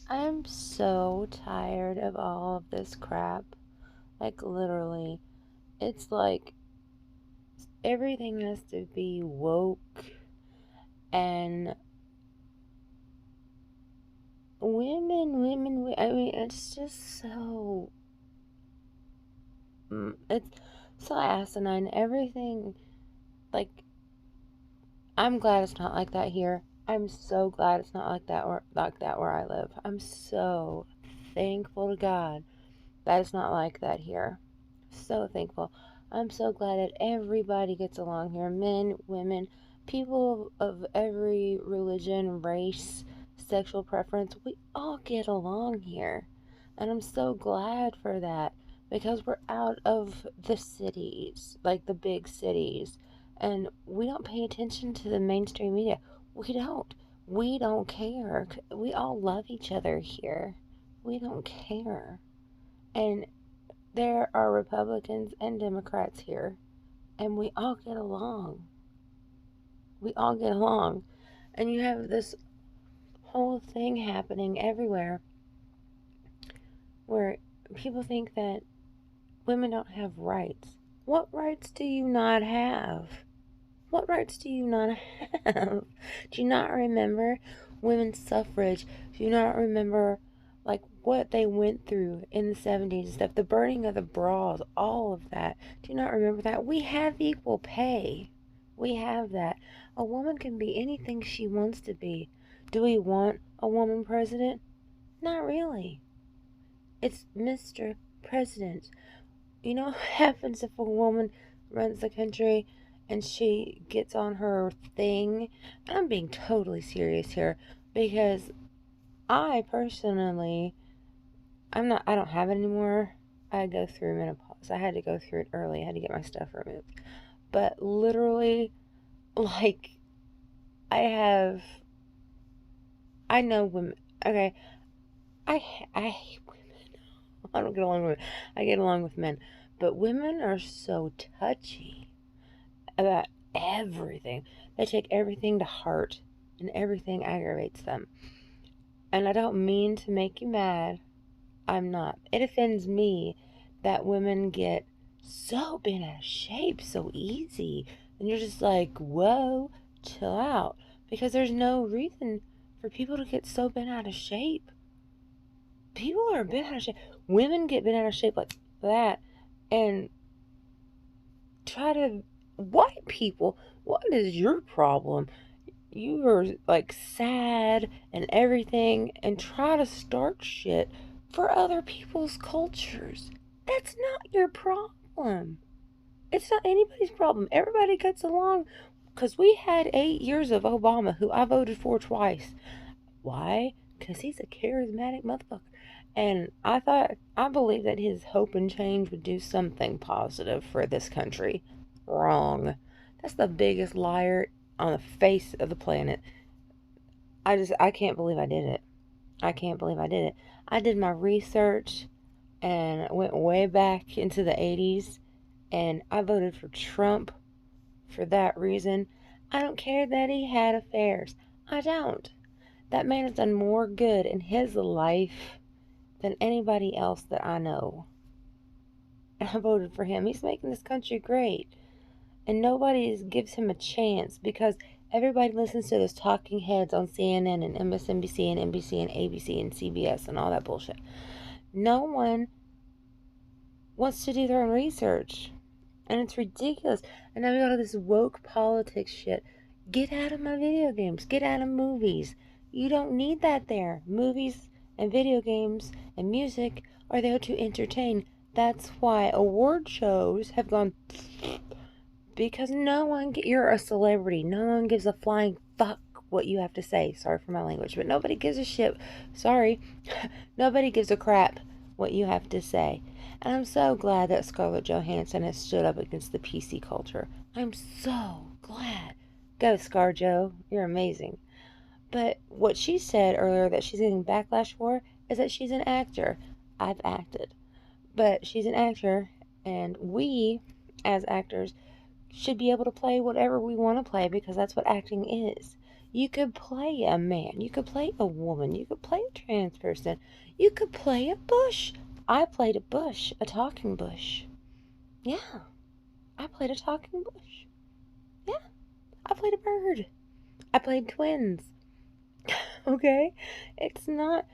I'm so tired of all of this crap. Like, literally. It's like everything has to be woke and I mean, it's just so. It's so asinine. Everything, like, I'm glad it's not like that here. I'm so glad it's not like that where I live. I'm so thankful to God that it's not like that here. So thankful. I'm so glad that everybody gets along here, men, women, people of every religion, race, sexual preference. We all get along here. And I'm so glad for that because we're out of the cities, like the big cities, and we don't pay attention to the mainstream media. We don't. We don't care. We all love each other here. We don't care. And there are Republicans and Democrats here, and we all get along. We all get along. And you have this whole thing happening everywhere where people think that women don't have rights. What rights do you not have? What rights do you not have? Do you not remember women's suffrage? Do you not remember like what they went through in the 70s and stuff? The burning of the bras, all of that. Do you not remember that? We have equal pay. We have that. A woman can be anything she wants to be. Do we want a woman president? Not really. It's Mr. President. You know what happens if a woman runs the country and she gets on her thing? And I'm being totally serious here because I personally, I don't have it anymore. I go through menopause. I had to go through it early. I had to get my stuff removed. But literally, like, I have, I know women, okay, I hate women. I don't get along with women. I get along with men. But women are so touchy about everything. They take everything to heart, and everything aggravates them. And I don't mean to make you mad. I'm not. It offends me that women get so bent out of shape so easy. And you're just like, whoa, chill out. Because there's no reason for people to get so bent out of shape. People are bent out of shape. Women get bent out of shape like that. And try to. White people, what is your problem? You are like sad and everything and try to start shit for other people's cultures. That's not your problem. It's not anybody's problem. Everybody gets along because we had 8 years of Obama, who I voted for twice. Why? Because he's a charismatic motherfucker. And I believe that his hope and change would do something positive for this country. Wrong. That's the biggest liar on the face of the planet. I can't believe I did it. I can't believe I did it. I did my research and went way back into the 80s and I voted for Trump for that reason. I don't care that he had affairs. I don't. That man has done more good in his life than anybody else that I know. And I voted for him. He's making this country great. And nobody gives him a chance because everybody listens to those talking heads on CNN and MSNBC and NBC and ABC and CBS and all that bullshit. No one wants to do their own research. And it's ridiculous. And now we got all this woke politics shit. Get out of my video games. Get out of movies. You don't need that there. Movies and video games and music are there to entertain. That's why award shows have gone because you're a celebrity. No one gives a flying fuck what you have to say. Sorry for my language, but nobody gives a shit. Sorry. Nobody gives a crap what you have to say. And I'm so glad that Scarlett Johansson has stood up against the PC culture. I'm so glad. Go, ScarJo. You're amazing. But what she said earlier that she's getting backlash for is that she's an actor. I've acted. But she's an actor, and we, as actors, should be able to play whatever we want to play because that's what acting is. You could play a man. You could play a woman. You could play a trans person. You could play a bush. I played a bush, a talking bush. Yeah, I played a talking bush. Yeah, I played a bird. I played twins. Okay? It's not,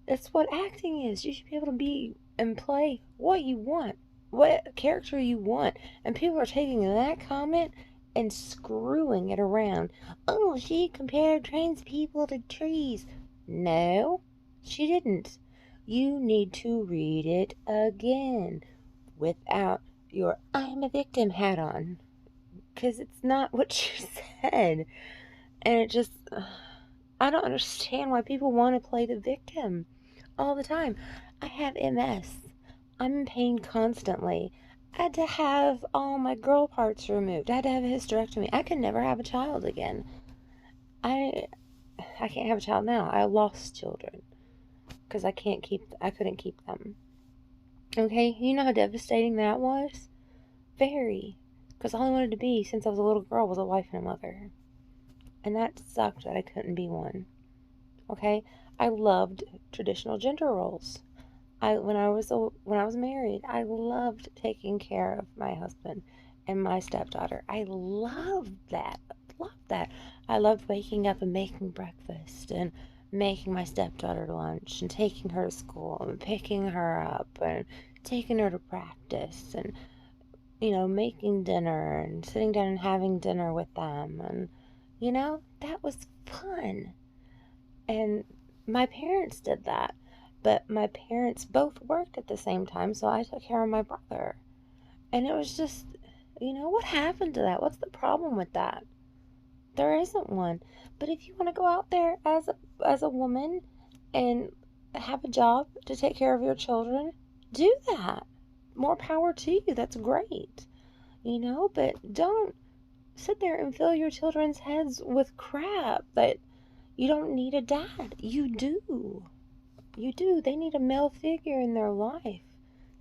that's what acting is. You should be able to be and play what you want, what character you want. And people are taking that comment and screwing it around. Oh, she compared trans people to trees. No, she didn't. You need to read it again without your I'm a victim hat on. Because it's not what she said. And it just, I don't understand why people want to play the victim all the time. I have MS. I'm in pain constantly. I had to have all my girl parts removed. I had to have a hysterectomy. I can never have a child again. I I can't have a child now. I lost children because I couldn't keep them. Okay, you know how devastating that was? Very. Because all I wanted to be since I was a little girl was a wife and a mother. And that sucked that I couldn't be one. Okay? I loved traditional gender roles. When I was married, I loved taking care of my husband and my stepdaughter. I loved that. Loved that. I loved waking up and making breakfast and making my stepdaughter lunch and taking her to school and picking her up and taking her to practice and making dinner and sitting down and having dinner with them and that was fun. And my parents did that. But my parents both worked at the same time, so I took care of my brother. And it was just, what happened to that? What's the problem with that? There isn't one. But if you want to go out there as a woman and have a job to take care of your children, do that. More power to you. That's great. But don't sit there and fill your children's heads with crap that you don't need a dad. You do. You do. They need a male figure in their life.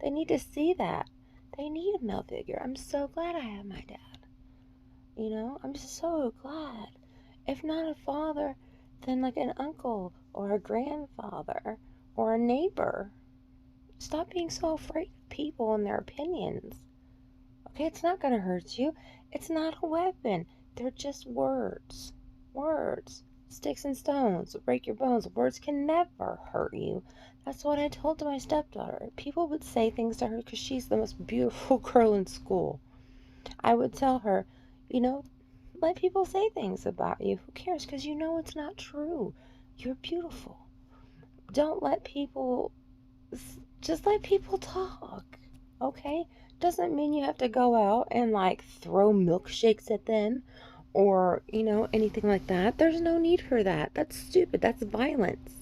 They need to see that. They need a male figure. I'm so glad I have my dad. I'm just so glad. If not a father, then like an uncle or a grandfather or a neighbor. Stop being so afraid of people and their opinions. Okay, it's not going to hurt you. It's not a weapon. They're just words. Words. Sticks and stones will break your bones. Words can never hurt you. That's what I told to my stepdaughter. People would say things to her because she's the most beautiful girl in school. I would tell her, let people say things about you. Who cares? Because it's not true. You're beautiful. Don't let people, just let people talk. Okay? Doesn't mean you have to go out and like throw milkshakes at them or, anything like that. There's no need for that. That's stupid. That's violence.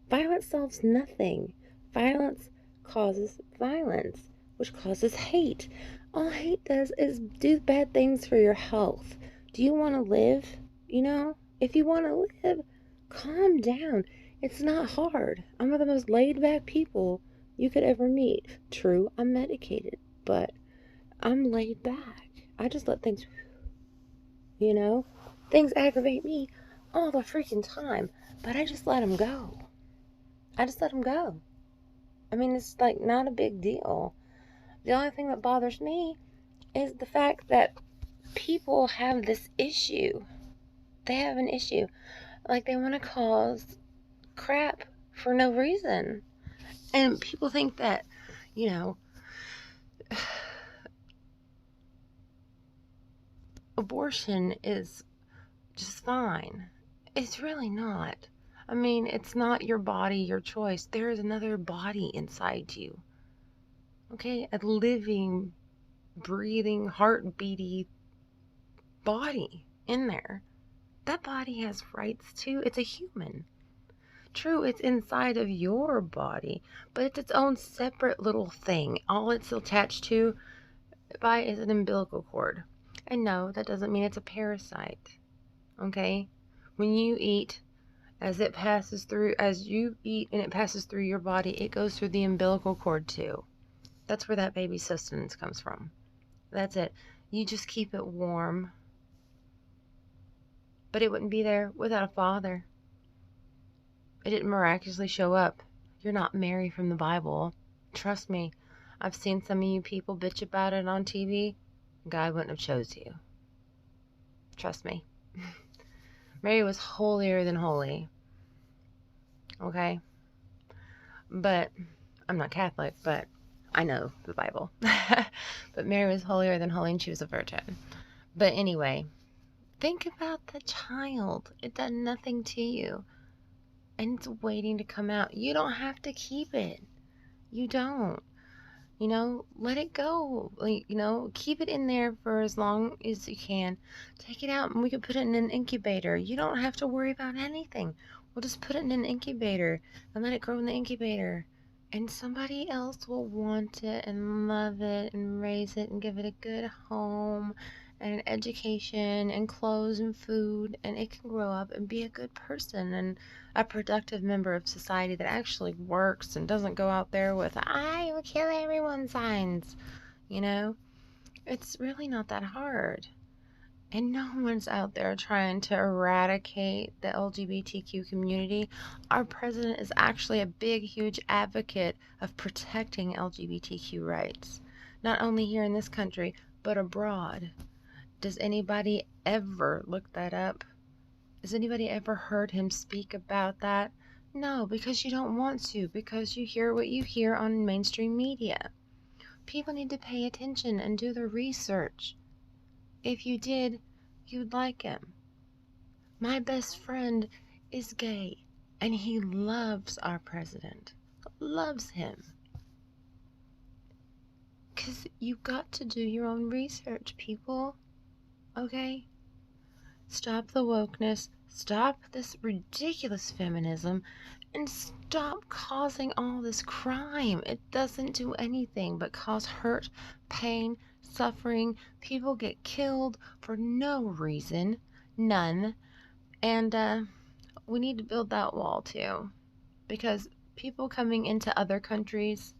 Violence solves nothing. Violence causes violence, which causes hate. All hate does is do bad things for your health. Do you want to live? If you want to live, calm down. It's not hard. I'm one of the most laid back people you could ever meet. True, I'm medicated, but I'm laid back. I just let things, you know, things aggravate me all the freaking time, but I just let them go. I just let them go. I mean, it's like not a big deal. The only thing that bothers me is the fact that people have this issue. They have an issue. Like they want to cause crap for no reason. And people think that, you know, abortion is just fine. It's really not. I mean, it's not your body, your choice. There is another body inside you. Okay? A living, breathing, heart-beating body in there. That body has rights too. It's a human. True, it's inside of your body, but it's its own separate little thing. All it's attached to by is an umbilical cord. And no, that doesn't mean it's a parasite. Okay? When you eat, as you eat and it passes through your body, it goes through the umbilical cord too. That's where that baby's sustenance comes from. That's it. You just keep it warm. but it wouldn't be there without a father. It didn't miraculously show up. You're not Mary from the Bible. Trust me, I've seen some of you people bitch about it on TV. God wouldn't have chose you. Trust me. Mary was holier than holy. Okay? But I'm not Catholic, but I know the Bible. But Mary was holier than holy and she was a virgin. But anyway, think about the child. It done nothing to you. And it's waiting to come out. You don't have to keep it. You don't. Let it go. Keep it in there for as long as you can. Take it out and we can put it in an incubator. You don't have to worry about anything. We'll just put it in an incubator and let it grow in the incubator. And somebody else will want it and love it and raise it and give it a good home and an education and clothes and food. And it can grow up and be a good person and a productive member of society that actually works and doesn't go out there with "I will kill everyone" signs. It's really not that hard. And no one's out there trying to eradicate the LGBTQ community. Our president is actually a big, huge advocate of protecting LGBTQ rights, not only here in this country, but abroad. Does anybody ever look that up? Has anybody ever heard him speak about that? No, because you don't want to, because you hear what you hear on mainstream media. People need to pay attention and do the research. If you did, you'd like him. My best friend is gay, and he loves our president. Loves him. Because you've got to do your own research, people. Okay? Stop the wokeness. Stop this ridiculous feminism and stop causing all this crime. It doesn't do anything but cause hurt, pain, suffering. People get killed for no reason. None. And we need to build that wall too. Because people coming into other countries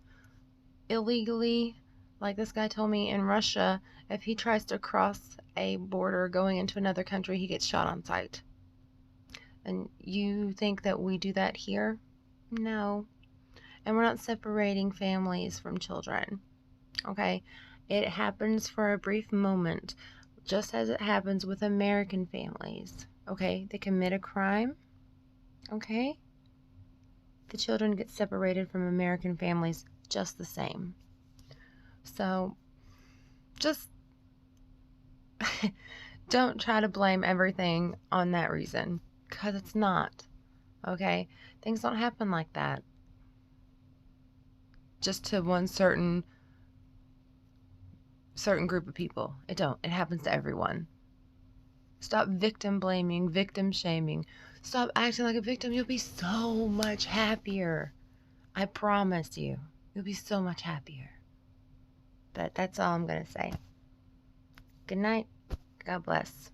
illegally, like this guy told me in Russia, if he tries to cross a border going into another country, he gets shot on sight. And you think that we do that here? No. And we're not separating families from children. Okay? It happens for a brief moment, just as it happens with American families. Okay? They commit a crime. Okay? The children get separated from American families just the same. So, just don't try to blame everything on that reason, because it's not. Okay? Things don't happen like that. Just to one certain group of people. It don't. It happens to everyone. Stop victim blaming, victim shaming. Stop acting like a victim. You'll be so much happier. I promise you. You'll be so much happier. But that's all I'm going to say. Good night. God bless.